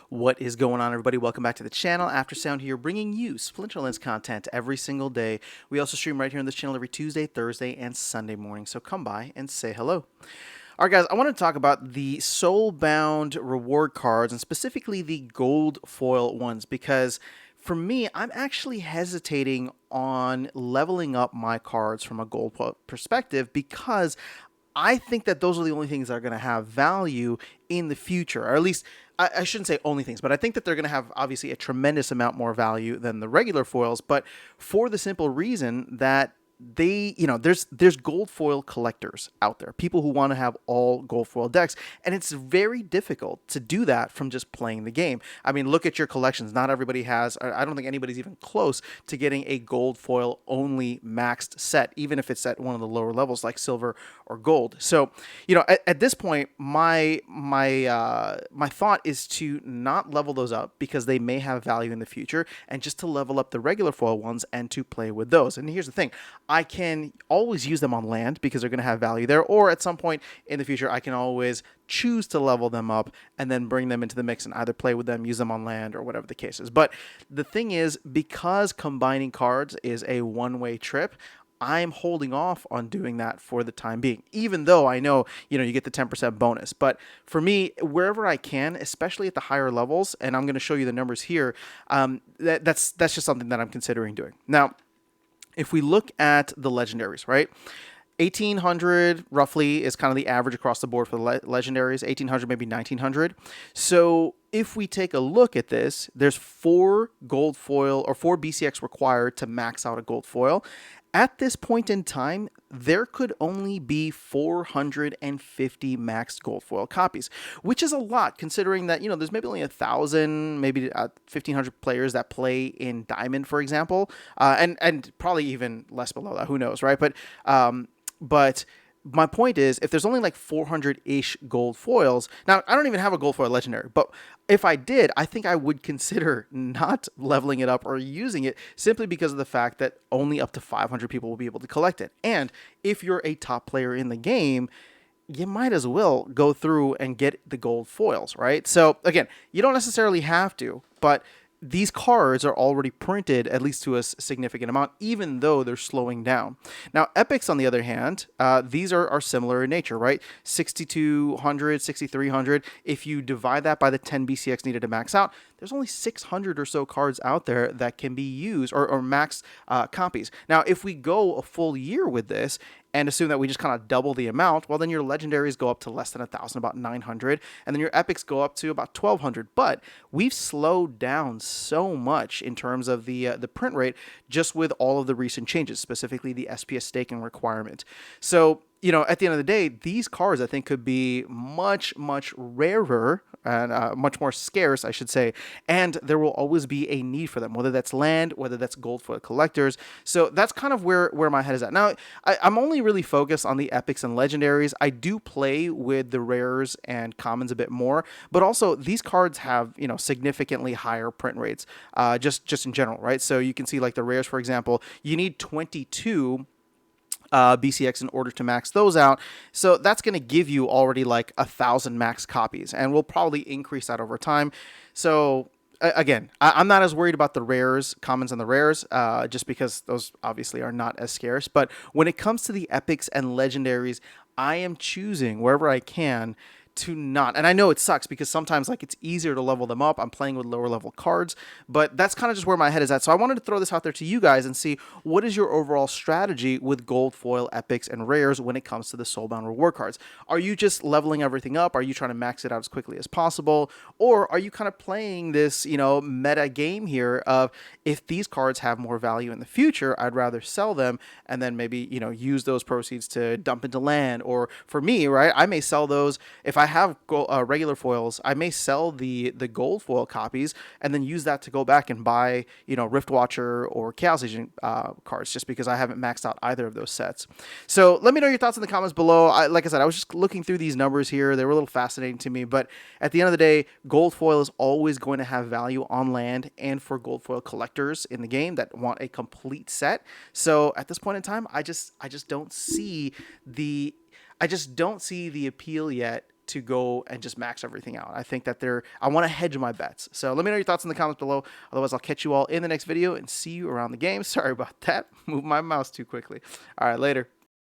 What is going on, everybody? Welcome back to the channel. After Sound here, bringing you Splinterlands content every single day. We also stream right here on this channel every Tuesday, Thursday, and Sunday morning, so come by and say hello. All right, guys, I want to talk about the Soulbound reward cards, and specifically the gold foil ones, because for me, I'm actually hesitating on leveling up my cards from a gold perspective because I think that those are the only things that are going to have value in the future, or at least I shouldn't say only things, but I think that they're going to have obviously a tremendous amount more value than the regular foils, but for the simple reason that there's gold foil collectors out there, people who want to have all gold foil decks, and it's very difficult to do that from just playing the game. I mean, look at your collections. Not everybody has, I don't think anybody's even close to getting a gold foil only maxed set, even if it's at one of the lower levels like silver or gold. So, at this point, my thought is to not level those up because they may have value in the future, and just to level up the regular foil ones and to play with those. And here's the thing, I can always use them on land because they're going to have value there, or at some point in the future, I can always choose to level them up and then bring them into the mix and either play with them, use them on land, or whatever the case is. But the thing is, because combining cards is a one-way trip, I'm holding off on doing that for the time being, even though I know, you get the 10% bonus. But for me, wherever I can, especially at the higher levels, and I'm going to show you the numbers here, that's just something that I'm considering doing. Now, if we look at the legendaries, right? 1800 roughly is kind of the average across the board for the legendaries, 1800, maybe 1900. So if we take a look at this, there's 4 gold foil or 4 BCX required to max out a gold foil. At this point in time, there could only be 450 maxed gold foil copies, which is a lot considering that, there's maybe only 1,000, maybe 1,500 players that play in Diamond, for example, and probably even less below that. Who knows, right? But my point is, if there's only like 400-ish gold foils, now I don't even have a gold foil legendary, but if I did, I think I would consider not leveling it up or using it simply because of the fact that only up to 500 people will be able to collect it. And if you're a top player in the game, you might as well go through and get the gold foils, right? So again, you don't necessarily have to, but these cards are already printed, at least to a significant amount, even though they're slowing down. Now, epics, on the other hand, these are similar in nature, right? 6,200, 6,300. If you divide that by the 10 BCX needed to max out, there's only 600 or so cards out there that can be used, or max copies. Now, if we go a full year with this, and assume that we just kind of double the amount, well, then your legendaries go up to less than 1,000, about 900, and then your epics go up to about 1,200. But we've slowed down so much in terms of the print rate just with all of the recent changes, specifically the SPS staking requirement. So, at the end of the day, these cards, I think, could be much, much rarer and much more scarce, I should say, and there will always be a need for them, whether that's land, whether that's gold foil collectors. So that's kind of where my head is at. Now, I'm only really focused on the epics and legendaries. I do play with the rares and commons a bit more, but also these cards have, significantly higher print rates, just in general, right? So you can see like the rares, for example, you need 22 BCX in order to max those out. So that's going to give you already like 1,000 max copies, and we'll probably increase that over time. So again, I'm not as worried about the rares, commons and the rares, just because those obviously are not as scarce. But when it comes to the epics and legendaries, I am choosing wherever I can to not. And I know it sucks because sometimes like it's easier to level them up. I'm playing with lower level cards, but that's kind of just where my head is at. So I wanted to throw this out there to you guys and see what is your overall strategy with gold foil, epics, and rares when it comes to the Soulbound reward cards. Are you just leveling everything up? Are you trying to max it out as quickly as possible? Or are you kind of playing this, meta game here of, if these cards have more value in the future, I'd rather sell them and then maybe, use those proceeds to dump into land. Or for me, right, I may sell those if I have regular foils. I may sell the gold foil copies and then use that to go back and buy, Rift Watcher or Chaos Agent cards, just because I haven't maxed out either of those sets. So let me know your thoughts in the comments below. Like I said, I was just looking through these numbers here. They were a little fascinating to me, but at the end of the day, gold foil is always going to have value on land and for gold foil collectors in the game that want a complete set. So at this point in time, I just don't see the appeal yet to go and just max everything out. I think that I want to hedge my bets. So let me know your thoughts in the comments below. Otherwise, I'll catch you all in the next video and see you around the game. Sorry about that. Move my mouse too quickly. All right, later.